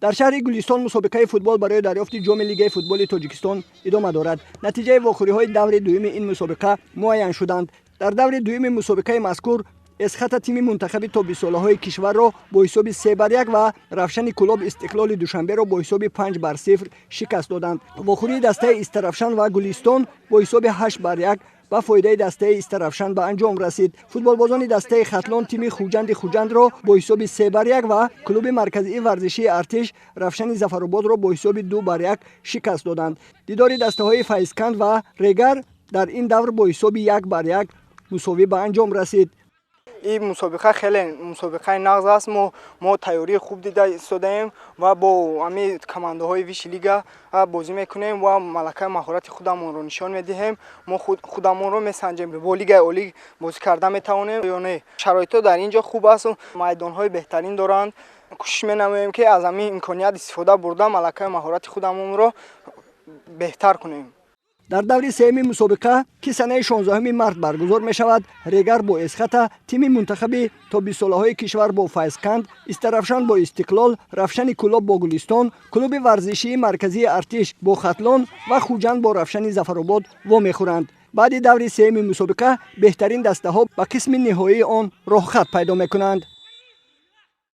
дар шаҳри Гулистон мусобиқаи футбол барои дарёфти ҷоми Лигаи футболи Тоҷикистон идома дорад. Натиҷаи вохӯриҳои даври дуюми ин мусобиқа муайян шуданд. Дар даври дуюми мусобиқаи мазкур эсхата тими мунтахаби тобисолаҳои кишварро бо ҳисоби 3-1 ва Равшани Кулоб Истиқлоли Душанберо бо ҳисоби 5-0 шикаст доданд. Вохӯрии дастаи Истаравшан ва Гулистон бо ҳисоби 8-1 ба фоидаи дастаи Истаравшан ба анҷом расид. Футболбозони дастаи Хатлон тими Хуҷанди Хуҷандро бо ҳисоби 3-1 ва клуби марказии варзишии Артиш Равшани Зафарободро бо ҳисоби 2-1 шикаст доданд. Дидори дастаҳои Файзканд ва Регар дар ин давр бо ҳисоби 1-1 мусовӣ ба анҷом расид. این مسابقه خیلی مسابقه نغز است. ما تیاری خوب دیده ایستادیم و با همه کمانده های ویش لیگا بازی میکنیم و ملکه مهارت خودمون رو نشان میدهیم. ما خودمون رو میسنجیم با لیگ اولی بازی کرده میتوانیم یا نه. شرایط در اینجا خوب است و میدان های بهترین دارند. کوشش می‌نماییم که از همین امکانیت استفاده برده ملکه مهارت خودمون رو بهتر کنیم. дар даври сеюми мусобиқа ки санаи 16 март баргузор мешавад, Регар бо Эсхата, тими мунтахаби тобисолаҳои кишвар бо Файзканд, Истаравшан бо Истиқлол, Равшани Кулоб бо Гулистон, клуби варзишии марказии Артиш бо Хатлон ва Хуҷанд бо Равшани Зафаробод вомехӯранд. баъди даври сеюми мусобиқа беҳтарин дастаҳо ба қисми ниҳоии он роҳхат пайдо мекунанд.